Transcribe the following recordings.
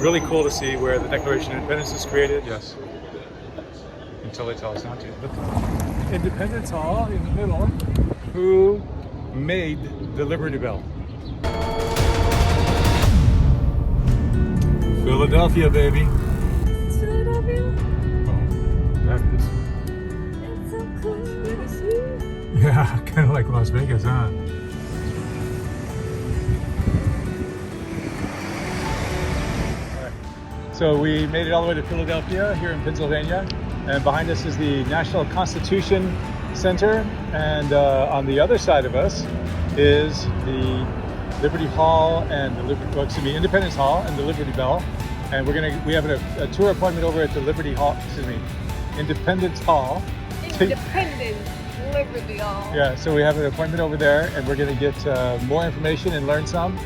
really cool to see where the Declaration of Independence is created. Yes. Until they tell us not to. But Independence Hall in the middle. Who made the Liberty Bell? Philadelphia, baby. It's Philadelphia. Oh, that is. It's so cool to see. Yeah, kind of like Las Vegas, huh? So we made it all the way to Philadelphia here in Pennsylvania, and behind us is the National Constitution Center, and on the other side of us is the Liberty Hall and the Independence Hall and the Liberty Bell, and we have a tour appointment over at the Liberty Hall. Independence Hall. Independence Liberty Hall. Yeah, so we have an appointment over there, and we're going to get more information and learn some.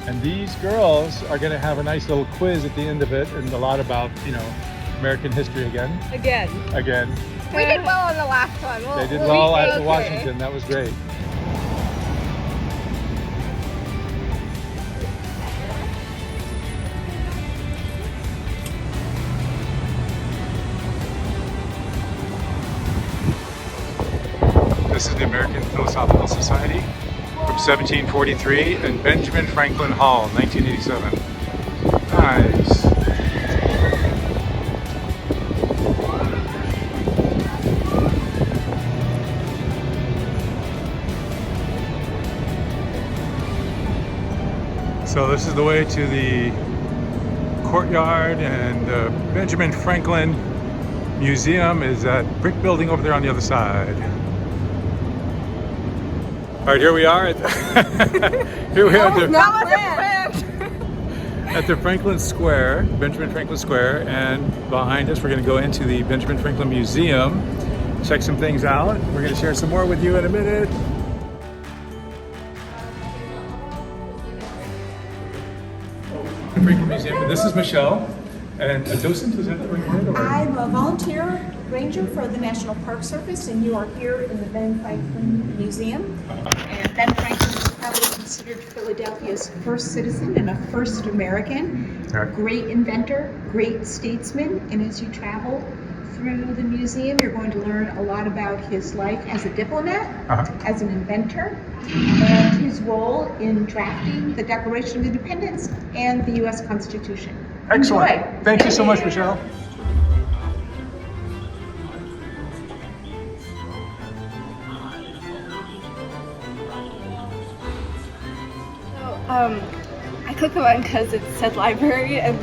And these girls are going to have a nice little quiz at the end of it, and a lot about, American history again. Again. We did well on the last one. They did well after Washington. That was great. This is the American Philosophical Society from 1743 and Benjamin Franklin Hall, 1987. Nice. So this is the way to the courtyard, and the Benjamin Franklin Museum is that brick building over there on the other side. All right, here we are at at the Franklin Square, Benjamin Franklin Square, and behind us we're going to go into the Benjamin Franklin Museum, check some things out. We're going to share some more with you in a minute. Franklin Museum. This is Michelle, and a docent, is that the right word? I'm a volunteer ranger for the National Park Service, and you are here in the Ben Franklin Museum. And Ben Franklin is probably considered Philadelphia's first citizen and a first American. Right. Great inventor, great statesman, and as you travel through the museum, you're going to learn a lot about his life as a diplomat, as an inventor, and his role in drafting the Declaration of Independence and the U.S. Constitution. Excellent. Enjoy. Thank you so much, Michelle. I clicked the button because it said library, and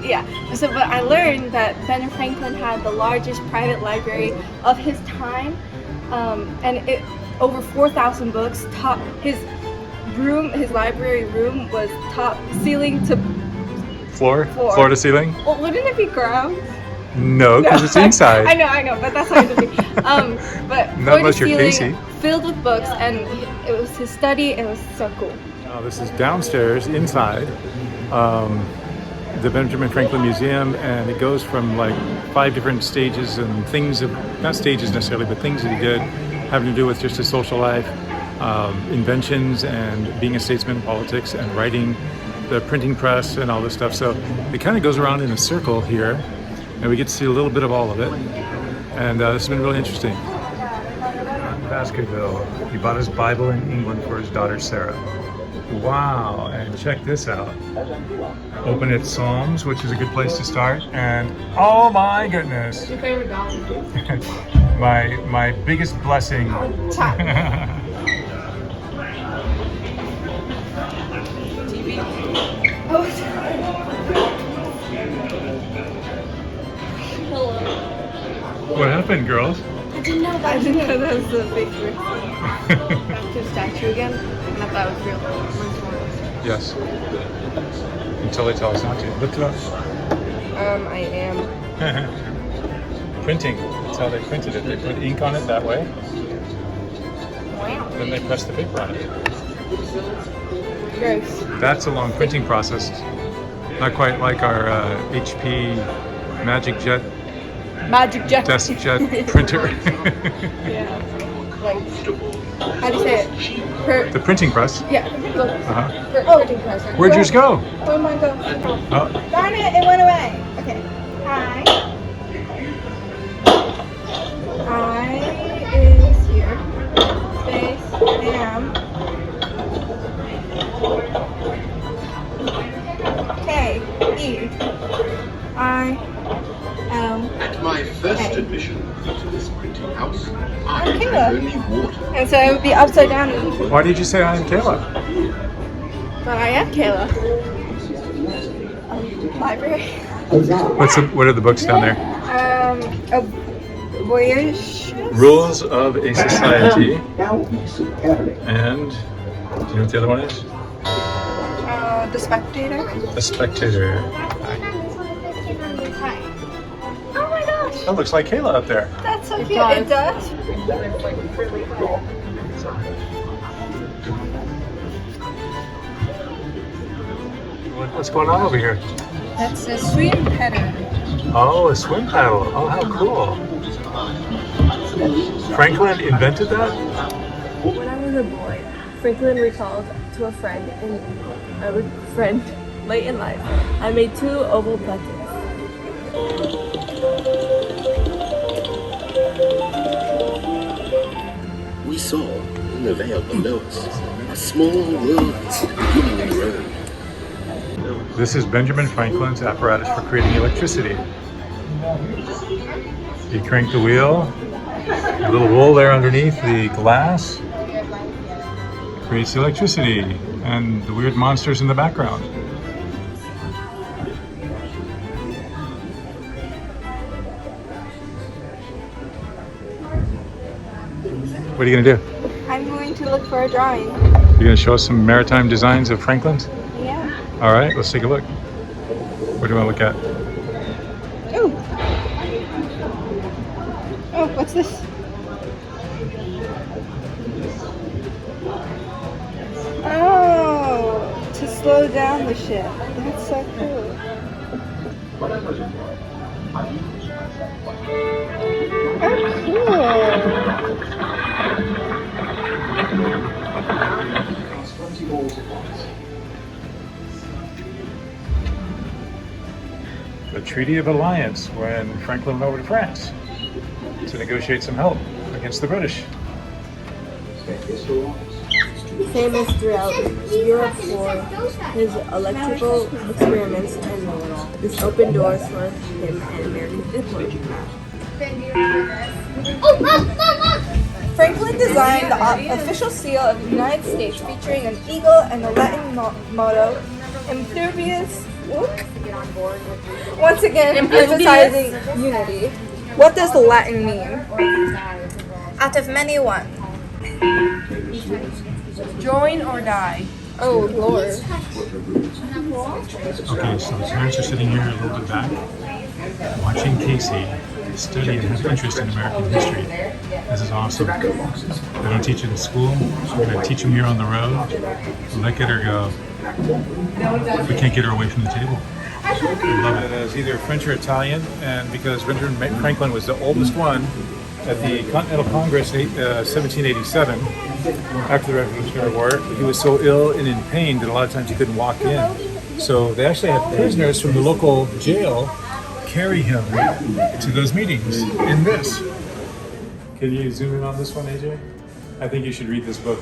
yeah. So, but I learned that Ben Franklin had the largest private library of his time, and it over 4,000 books. His library room was top ceiling to Floor to ceiling? Well, wouldn't it be ground? No, because it's inside. I know, but that's how it would be. But Not unless you're ceiling, Casey. filled with books, and it was his study. It was so cool. This is downstairs inside the Benjamin Franklin Museum, and it goes from like 5 different stages and things of, not stages necessarily, but things that he did having to do with just his social life, inventions and being a statesman, politics, and writing, the printing press, and all this stuff. So it kind of goes around in a circle here, and we get to see a little bit of all of it, and this has been really interesting. Baskerville, he bought his Bible in England for his daughter Sarah. Wow, and check this out. Open at Psalms, which is a good place to start, and oh my goodness. What's your favorite dog? my biggest blessing. TV. Hello. What happened, girls? I didn't know that was a big back to the statue again. I thought that was real. Yes. Until they tell us not to. Look it up. I am. Printing. That's how they printed it. They put ink on it that way. Wow. Then they press the paper on it. Gross. That's a long printing process. Not quite like our HP Magic Jet desk jet printer. Yeah. Like, how do you say it? The printing press. Yeah. Uh-huh. Printing press. Where'd yours go? Oh my god. Oh, At my first admission to this printing house, I Okay. drank only water. And so it would be upside down. Why did you say I'm Kayla? But I am Kayla. Library. What are the books down there? A voyage. Rules of a Society. And do you know what the other one is? The Spectator. A Spectator. Hi. Oh my gosh, That looks like Kayla up there. that's so cute. It does. What's going on over here? That's a swim pattern. Oh, a swim paddle. Oh, how cool. Franklin invented that? When I was a boy, Franklin recalled to a friend late in life, I made 2 oval buttons. We saw, in the vale below us, a small world beginning in Rome. This is Benjamin Franklin's apparatus for creating electricity. You crank the wheel, a little wool there underneath the glass creates electricity, and the weird monsters in the background. What are you gonna do? I'm going to look for a drawing. You're gonna show us some maritime designs of Franklin's? Yeah. All right, let's take a look. What do you want to look at? Oh. Oh, what's this? Oh, to slow down the ship. That's so cool. Oh, The Treaty of Alliance, when Franklin went over to France to negotiate some help against the British. Famous throughout Europe for his electrical experiments, and this opened doors for him and American diplomacy. Franklin designed the official seal of the United States featuring an eagle and the Latin motto, Impervious. Once again, emphasizing unity. What does the Latin mean? Out of many, one. Join or die. Oh, Lord. Okay, so the parents are sitting here a little bit back, watching Casey study and have interest in American history. This is awesome. They don't teach it in school. We're going to teach them here on the road. Look at her go. We can't get her away from the table. I love it. As either French or Italian, and because Benjamin Franklin was the oldest one at the Continental Congress in 1787, after the Revolutionary War, he was so ill and in pain that a lot of times he couldn't walk in. So they actually had prisoners from the local jail carry him to those meetings in this. Can you zoom in on this one, AJ? I think you should read this book.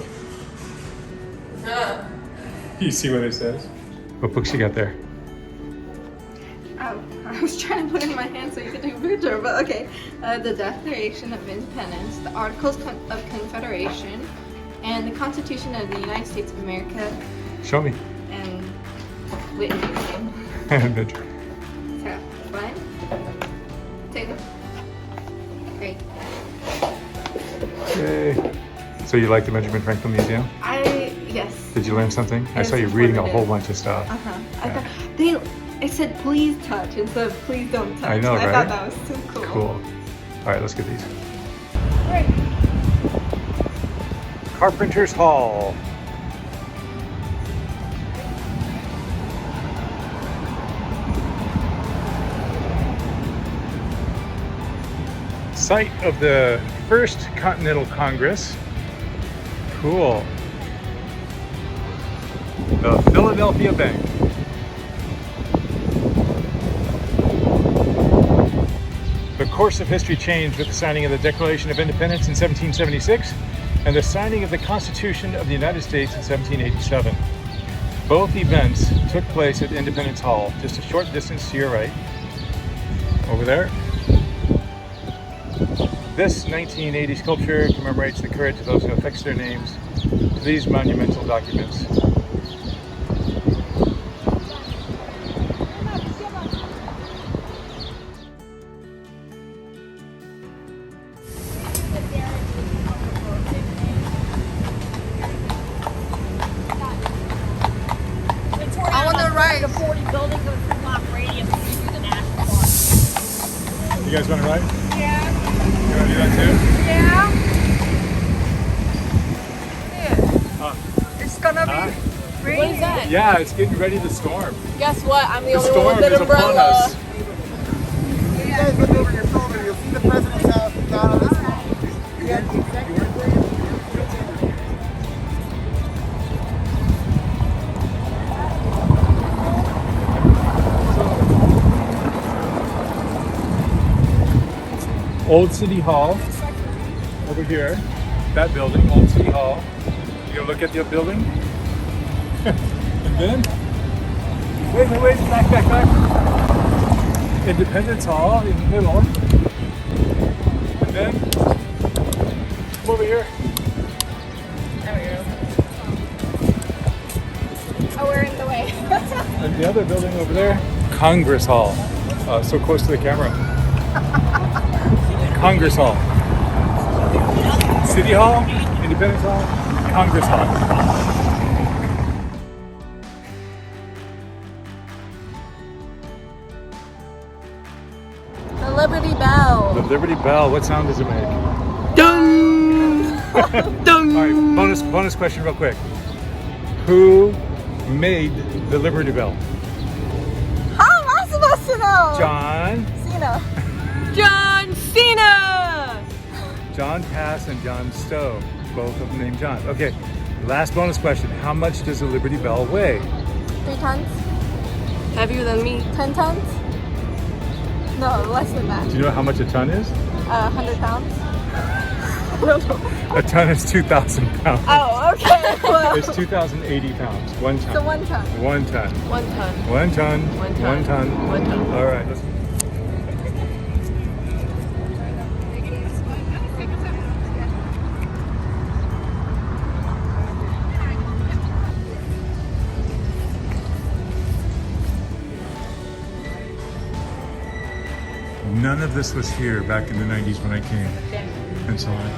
You see what it says? What books you got there? Oh, I was trying to put it in my hand so you could take a picture, but okay. The Declaration of Independence, the Articles of Confederation, and the Constitution of the United States of America, Show me. and Whitney. Adventure. So, one, two, three. Yay. So you like the Benjamin Franklin Museum? Yes. Did you learn something? I Yes, saw you reading a informative. whole bunch of stuff. Yeah. It said please touch instead of please don't touch. I know, I right? thought that was so cool. Cool. All right, let's get these. Right. Carpenter's Hall. Site of the First Continental Congress. Cool. The Philadelphia Bank. The course of history changed with the signing of the Declaration of Independence in 1776 and the signing of the Constitution of the United States in 1787. Both events took place at Independence Hall, just a short distance to your right. over there. This 1980 sculpture commemorates the courage of those who affix their names to these monumental documents. I want to ride. The 40 buildings of a 2-block radius to do the national park. You guys want to ride? Yeah. You want to do that too? Yeah. It's gonna be raining. What is that? Yeah, it's getting ready to storm. Guess what? I'm the The only one storm with is an upon umbrella. us. You guys look over your shoulder, you'll see the president's house down on this wall. You got the executive branch. Old City Hall over here. That building, Old City Hall. You gonna look at the building? And then, wait, back. Independence Hall in the middle. And then, come over here. Oh, we're in the way. And the other building over there, Congress Hall. So close to the camera. Congress Hall. City Hall, Independence Hall, Congress Hall. The Liberty Bell. The Liberty Bell, what sound does it make? Ding! Ding! All right, bonus question real quick. Who made the Liberty Bell? How am I supposed to know? John John Cena. Pass and John Stowe, both of them named John. Okay, last bonus question. How much does the Liberty Bell weigh? 3 tons? Heavier than me. 10 tons? No, less than that. Do you know how much a ton is? 100 pounds? A ton is 2,000 pounds. Oh, okay. Well, It's 2,080 pounds. 1 ton. so 1 ton. 1 ton. 1 ton. 1 ton. 1 ton. 1 ton. 1 ton. All right. Let's... None of this was here back in the 90s when I came and saw it.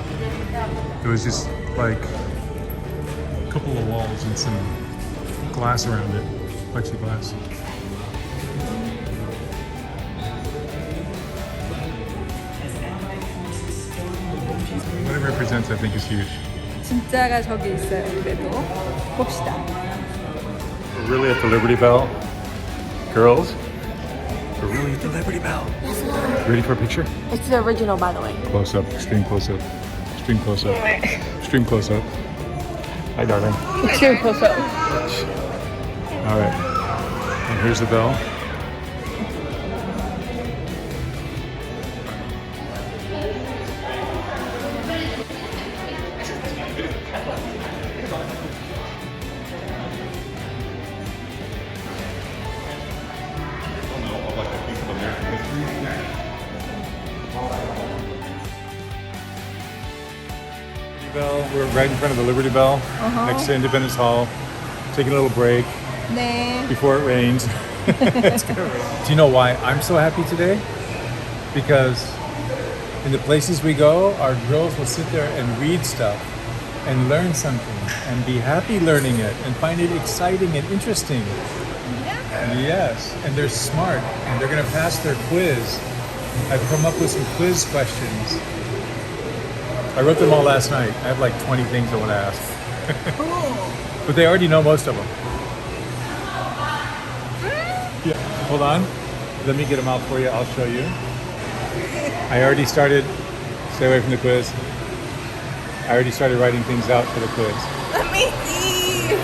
It was just like a couple of walls and some glass around it, plexiglass. What it represents, I think, is huge. 진짜가 저기 있어요. 그래도 봅시다. We're really at the Liberty Bell. Girls, we're really at the Liberty Bell. Ready for a picture? It's the original, by the way. Close up, extreme close up. Extreme close up. Extreme close up. Hi, darling. Extreme close up. All right. And here's the bell. Bell. We're right in front of the Liberty Bell, next to Independence Hall. Taking a little break 네. before it rains. It's gonna rain. Do you know why I'm so happy today? Because in the places we go, our girls will sit there and read stuff and learn something and be happy learning it and find it exciting and interesting. Yes, and they're smart and they're gonna pass their quiz. I've come up with some quiz questions. I wrote them all last night. I have like 20 things I want to ask. But they already know most of them. Yeah. Hold on. Let me get them out for you. I'll show you. I already started. Stay away from the quiz. I already started writing things out for the quiz. Let me see.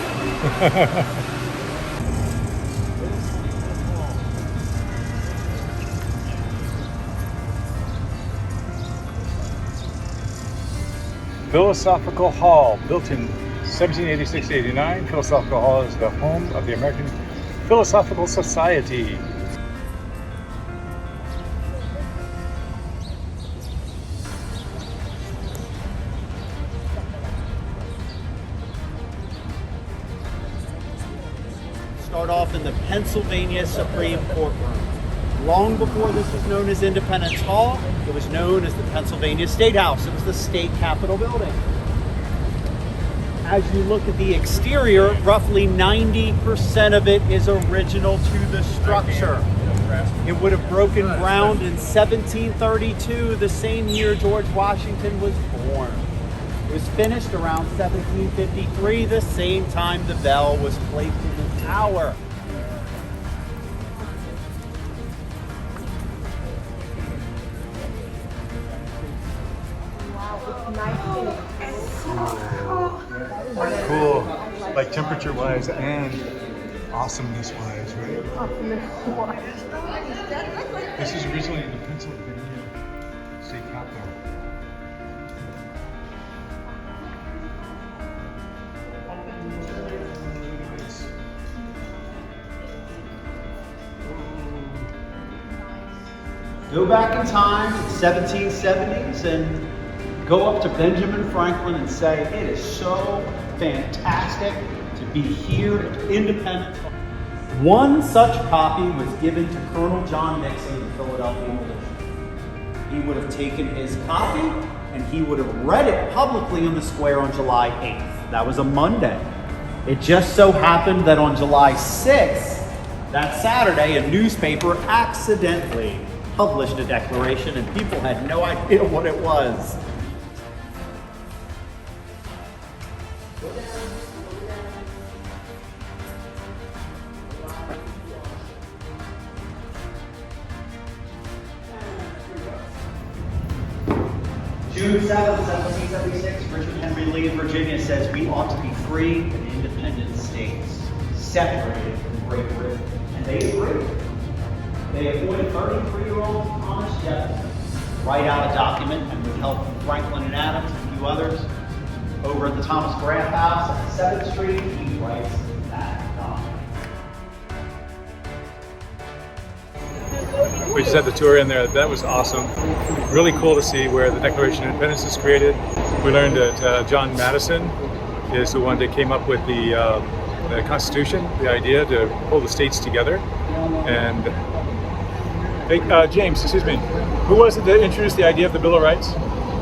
Philosophical Hall, built in 1786-89. Philosophical Hall is the home of the American Philosophical Society. Pennsylvania Supreme Court room. Long before this was known as Independence Hall, it was known as the Pennsylvania State House. It was the state capitol building. As you look at the exterior, roughly 90% of it is original to the structure. It would have broken ground in 1732, the same year George Washington was born. It was finished around 1753, the same time the bell was placed in the tower. Cool, like temperature-wise and awesomeness-wise, right? This is originally the Pennsylvania State Capitol. Go back in time to the 1770s and go up to Benjamin Franklin and say, it is so fantastic to be here at Independence Hall. One such copy was given to Colonel John Nixon in the Philadelphia militia. He would have taken his copy and he would have read it publicly on the square on July 8th. That was a Monday. It just so happened that on July 6th, that Saturday, a newspaper accidentally published a declaration and people had no idea what it was. June 7, 1776, Richard Henry Lee of Virginia says we ought to be free and independent states, separated from Great Britain. And they agreed. They appointed 33-year-old Thomas Jefferson to write out a document, and with help from Franklin and Adams and a few others, over at the Thomas Grant House at 7th Street, he writes that document. We just had the tour in there. That was awesome. Really cool to see where the Declaration of Independence is created. We learned that John Madison is the one that came up with the Constitution, the idea to pull the states together. And hey, James, excuse me, who was it that introduced the idea of the Bill of Rights?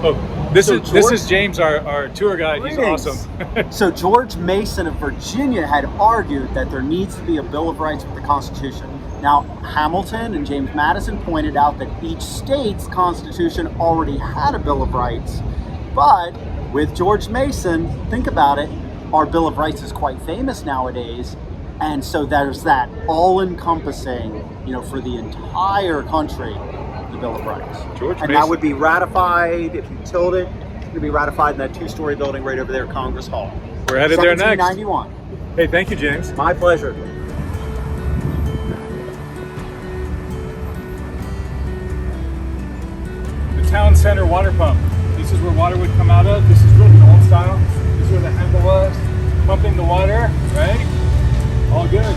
Oh, this is James, our tour guide. Greetings. He's awesome. So George Mason of Virginia had argued that there needs to be a Bill of Rights with the Constitution. Now, Hamilton and James Madison pointed out that each state's constitution already had a Bill of Rights, but with George Mason, think about it, our Bill of Rights is quite famous nowadays, and so there's that all-encompassing, for the entire country, the Bill of Rights. That would be ratified, if you tilt it, it's going to be ratified in that two-story building right over there, Congress Hall. We're headed there next. 1791. Hey, thank you, James. My pleasure. Town center water pump. This is where water would come out of. This is really old style. This is where the handle was. Pumping the water, right? All good.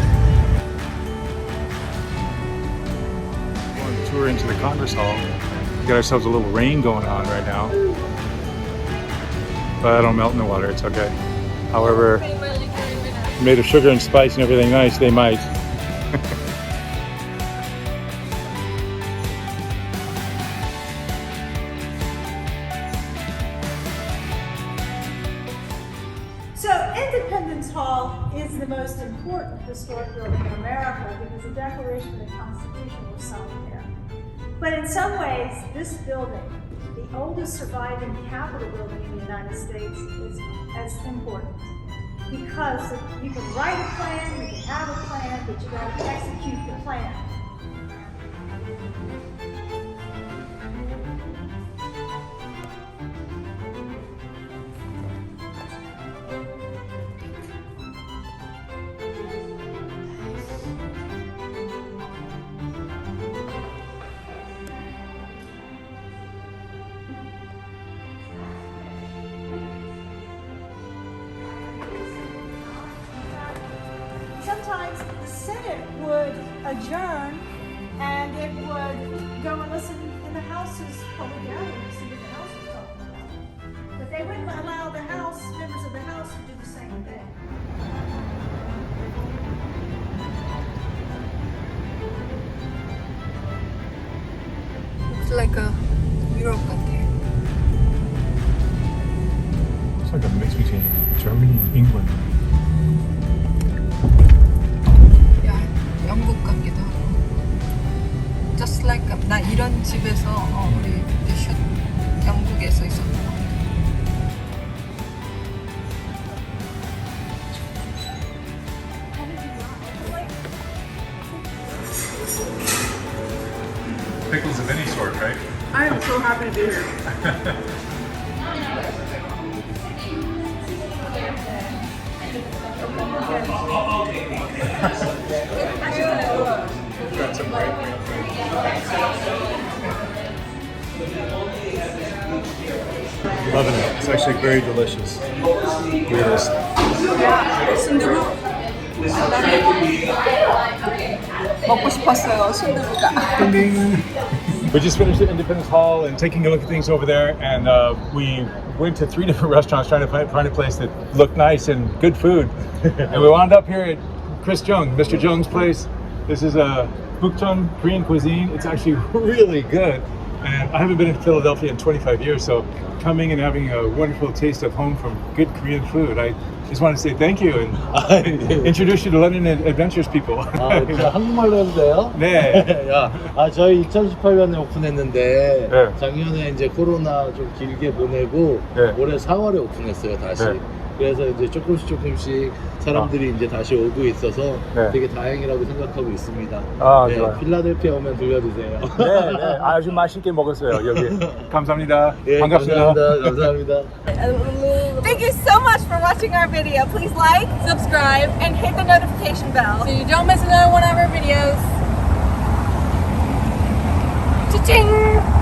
We're on a tour into the Congress Hall. We got ourselves a little rain going on right now. But I don't melt in the water, it's okay. However, made of sugar and spice and everything nice, they might. So Independence Hall is the most important historic building in America because the Declaration of the Constitution was signed there. But in some ways, this building, the oldest surviving Capitol building in the United States, is as important. Because you can write a plan, you can have a plan, but you got to execute the plan. Sometimes the Senate would adjourn and it would go and listen in the House's public gathering to see what the House was talking about. But they wouldn't allow the House, members of the House, to do the same thing. like a 유럽 같아. It's like a mix between Germany and England. 야, 영국 같기도 하고. Just like 나 이런 집에서 우리 영국에서 있었던 것 같아. Pickles of any sort, right? I am so happy to be here. Loving it. It's actually very delicious. Look at this. 순두부. 먹고 싶었어요, 순두부가. We just finished at Independence Hall and taking a look at things over there, and we went to 3 different restaurants trying to find a place that looked nice and good food. And we wound up here at Chris Jung, Mr. Jung's place. This is a Bukchon Korean cuisine. It's actually really good. And I haven't been in Philadelphia in 25 years, so coming and having a wonderful taste of home from good Korean food, I just want to say thank you and introduce you to Lennon Adventures people. 저 한국말로 해도 돼요? 네. 저희 2018년에 오픈했는데 네. 작년에 이제 코로나 좀 길게 보내고 네. 올해 4월에 오픈했어요 다시. 네. 그래서 이제 조금씩 사람들이 이제 다시 오고 있어서 네. 되게 다행이라고 생각하고 있습니다. 아, 네, 좋아요. 필라델피아 오면 들려주세요. 네, 아주 맛있게 먹었어요 여기. 감사합니다. 예, 반갑습니다. 감사합니다. Thank you so much for watching our video. Please like, subscribe, and hit the notification bell so you don't miss another one of our videos. Cha-ching!